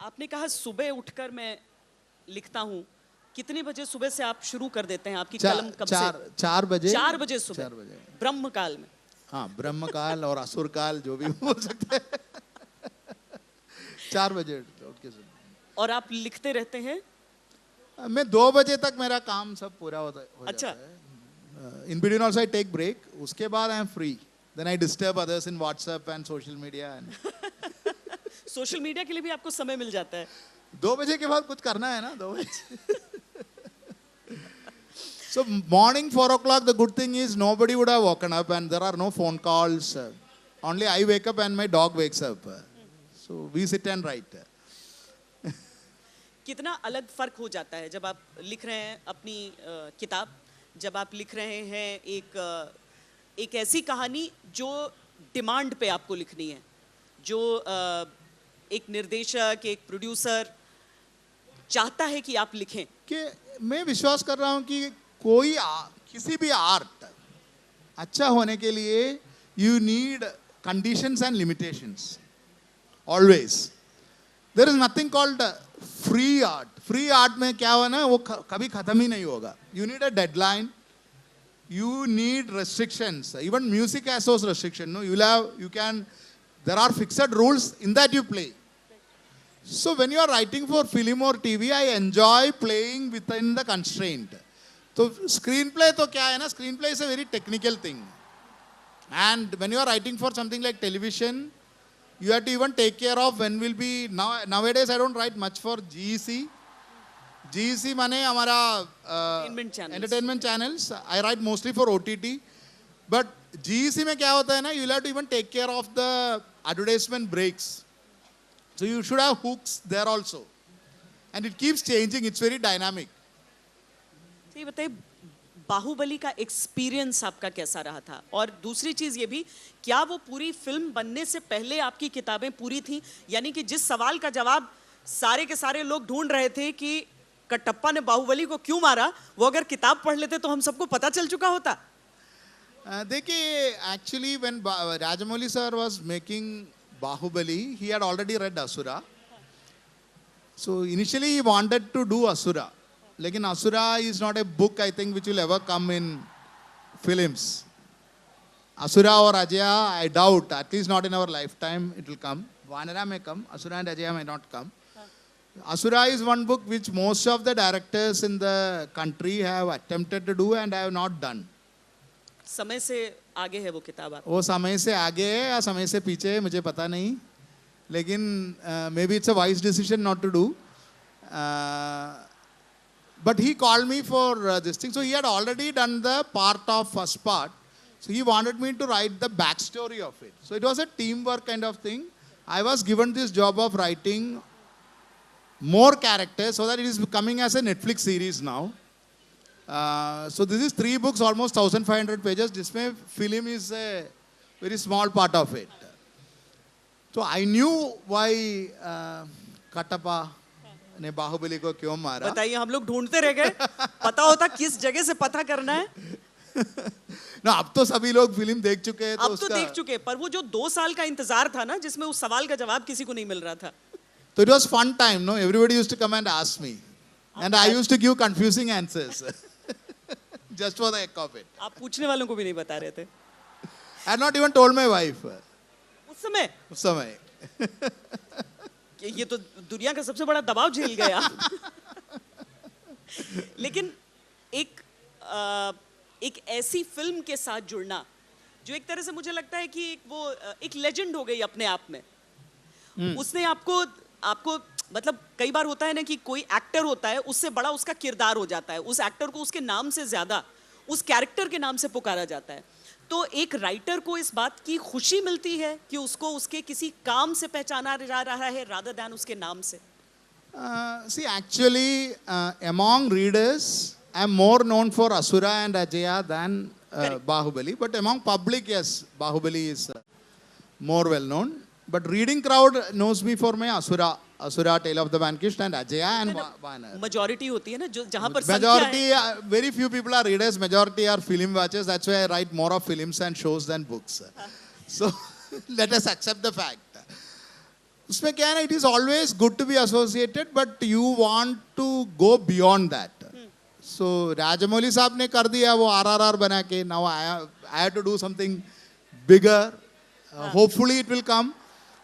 आपने कहा सुबह उठकर मैं लिखता हूँ, कितने बजे सुबह से आप शुरू कर देते हैं? आपकी कलम कब से? 4 बजे। 4 बजे सुबह? 4 बजे ब्रह्म काल में? हाँ, ब्रह्म काल और असुर काल जो भी बोल सकते हैं। 4 बजे उठ के सुन। और आप लिखते रहते हैं? मैं 2 बजे तक मेरा काम सब पूरा हो अच्छा। जाता है। In between also I take break, उसके बाद I am free, then I disturb others in WhatsApp and social media and social media के लिए भी आपको समय मिल जाता है? 2 बजे के बाद कुछ करना है ना, 2 बजे। So morning 4 o'clock, the good thing is nobody would have woken up and there are no phone calls. Only I wake up and my dog wakes up. So we sit and write. कितना अलग फर्क हो जाता है जब आप लिख रहे हैं अपनी किताब, जब आप लिख रहे हैं एक ऐसी कहानी जो डिमांड पे आपको लिखनी है, जो एक निर्देशक, एक प्रोड्यूसर चाहता है कि आप लिखें। कि मैं विश्वास कर रहा हूँ कि किसी भी आर्ट अच्छा होने के लिए you need conditions and limitations always. There is nothing called free art. Free art में क्या हुआ ना, वो कभी खत्म ही नहीं होगा। You need a deadline, you need restrictions. Even music has those restrictions. No, there are fixed rules in that you play. So when you are writing for film or TV, I enjoy playing within the constraint. So screenplay to kya hai na? Screenplay is a very technical thing. And when you are writing for something like television, you have to even take care of when will be, nowadays I don't write much for GEC. GEC माने हमारा entertainment channels. I write mostly for OTT. But GEC में क्या होता है ना, you will have to even take care of the advertisement breaks. So you should have hooks there also. And it keeps changing. It's very dynamic. ये बताइए, बाहुबली का experience आपका कैसा रहा था? और दूसरी चीज ये भी, क्या वो पूरी फिल्म बनने से पहले आपकी किताबें पूरी थी? यानी कि जिस सवाल का जवाब सारे के सारे लोग ढूंढ रहे थे कि कटप्पा ने बाहुबली को क्यों मारा, वो अगर किताब पढ़ लेते तो हम सबको पता चल चुका होता। देखिए, actually when Rajamouli sir was making Bahubali, he had already read Asura. So initially he wanted to do Asura. Lekin Asura is not a book, I think, which will ever come in films. Asura or Ajaya, I doubt, at least not in our lifetime, it will come. Vanara may come, Asura and Ajaya may not come. Asura is one book which most of the directors in the country have attempted to do and have not done. समय से आगे है वो किताब आप? वो समय से आगे है या समय से पीछे है मुझे पता नहीं, लेकिन maybe it's a wise decision not to do. But he called me for this thing. So he had already done the part of first part. So he wanted me to write the backstory of it. So it was a teamwork kind of thing. I was given this job of writing more characters so that it is coming as a Netflix series now. So this is 3 books, almost 1,500 pages. Disme film is a very small part of it. So I knew why Katappa ने बाहुबली को क्यों मारा। बताइए, हम लोग ढूंढते रह गए, पता होता किस जगह से पता करना है। ना, अब तो सभी लोग फिल्म देख चुके हैं, अब तो देख चुके, पर वो जो 2 साल का इंतजार था ना, जिसमें उस सवाल का जवाब किसी को नहीं मिल रहा था। So it was fun time, no? Everybody used to come and ask me, and I used to give confusing answers, just for the heck of it. आप पूछने वालों को भी नहीं बता रहे थे? I had not even told my wife. उस समय ये तो दुनिया का सबसे बड़ा दबाव झेल गया। लेकिन एक ऐसी फिल्म के साथ जुड़ना जो एक तरह से मुझे लगता है कि एक लेजेंड हो गई अपने आप में। उसने आपको मतलब कई बार होता है ना कि कोई एक्टर होता है, उससे बड़ा उसका किरदार हो जाता है, उस एक्टर को उसके नाम से ज्यादा उस कैरेक्टर के नाम से पुकारा जाता है। तो एक राइटर को इस बात की खुशी मिलती है कि उसको उसके किसी काम से पहचाना जा रहा है rather than उसके नाम से। See, actually, among readers, I am more known for Asura and Ajaya than Bahubali. But among public, yes, Bahubali is more well known. But reading crowd knows me for my Asura, Tale of the Vanquished, and Ajaya and Vanar. Majority होती है ना, जो जहाँ पर majority, very few people are readers. Majority are film watchers. That's why I write more of films and shows than books. So let us accept the fact. उसमें क्या है ना, it is always good to be associated, but you want to go beyond that. So Rajamouli साहब ने कर दिया वो RRR बना के. Now I have to do something bigger. Hopefully it will come.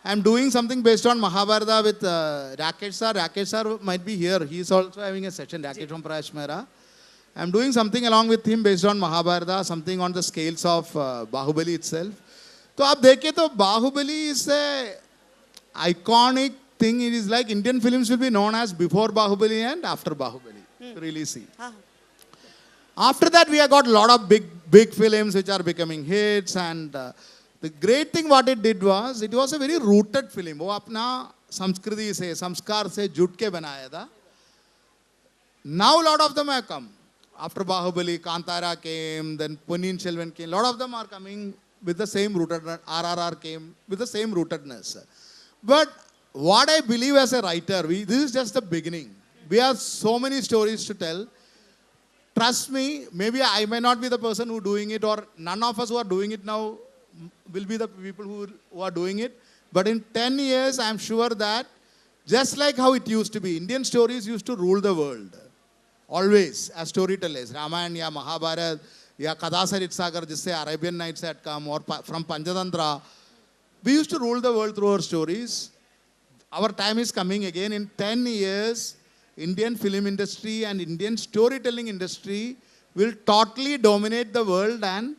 I'm doing something based on Mahabharata with Rakesh sir. Rakesh sir might be here. He is also having a session. Rakesh from Prayash Mehra. I'm doing something along with him based on Mahabharata, something on the scales of Bahubali itself. तो आप देखें तो Baahubali is a iconic thing. It is like Indian films will be known as before Bahubali and after Bahubali. Really see. After that, we have got a lot of big films which are becoming hits, and the great thing what it did was, it was a very rooted film. वो अपना संस्कृति से, संस्कार से जुट के बनाया था. Now a lot of them have come. After Bahubali, Kantara came, then Ponniyin Selvan came. A lot of them are coming with the same rootedness. RRR came with the same rootedness. But what I believe as a writer, this is just the beginning. We have so many stories to tell. Trust me, maybe I may not be the person who doing it, or none of us who are doing it now will be the people who are doing it. But in 10 years, I'm sure that just like how it used to be, Indian stories used to rule the world. Always, as storytellers. Ramayana या Mahabharata या Kadasarit Sagar, जिससे Arabian Nights had come, or from Panchatantra. We used to rule the world through our stories. Our time is coming again. In 10 years, Indian film industry and Indian storytelling industry will totally dominate the world, and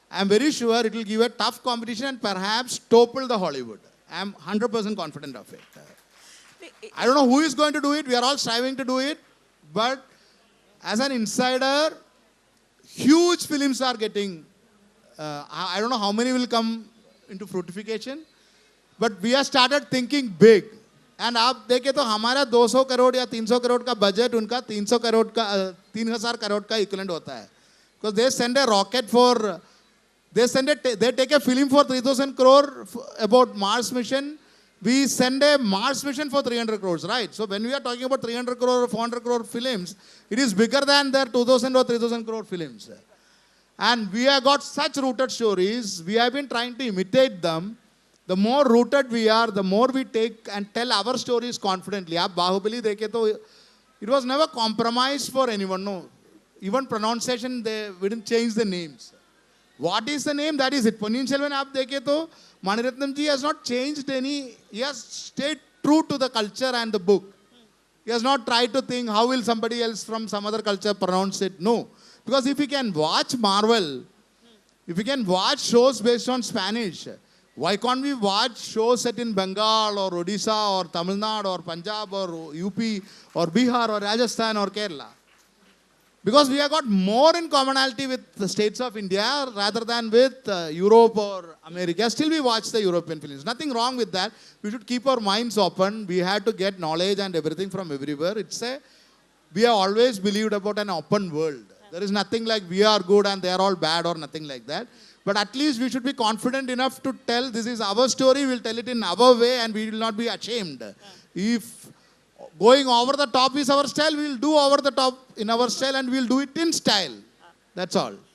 I'm very sure it will give a tough competition and perhaps topple the Hollywood. I'm 100% confident of it. I don't know who is going to do it. We are all striving to do it. But as an insider, huge films are getting, I don't know how many will come into fructification, but we have started thinking big. And आप देखें तो हमारा 200 करोड़ या 300 करोड़ का budget उनका 300 करोड़ का 3000 करोड़ का equivalent होता है. Because they send a rocket for, they take a film for 3000 crore about Mars mission. We send a Mars mission for 300 crores, right? So when we are talking about 300 crore or 400 crore films, it is bigger than their 2000 or 3000 crore films. And we have got such rooted stories. We have been trying to imitate them. The more rooted we are, the more we take and tell our stories confidently. आप बाहुबली देखे तो it was never compromised for anyone. No, even pronunciation we didn't change the names. What is the name? That is it. Ponniyin Selvan आप देखे तो Mani Ratnam ji has not changed any. He has stayed true to the culture and the book. He has not tried to think how will somebody else from some other culture pronounce it. No, because if you can watch Marvel, if you can watch shows based on Spanish, why can't we watch shows set in Bengal or Odisha or Tamil Nadu or Punjab or UP or Bihar or Rajasthan or Kerala? Because we have got more in commonality with the states of India rather than with Europe or America. Still we watch the European films. Nothing wrong with that. We should keep our minds open. We have to get knowledge and everything from everywhere. We have always believed about an open world. There is nothing like we are good and they are all bad or nothing like that. But at least we should be confident enough to tell this is our story, we'll tell it in our way and we will not be ashamed. If going over the top is our style, we'll do over the top in our style and we'll do it in style. That's all.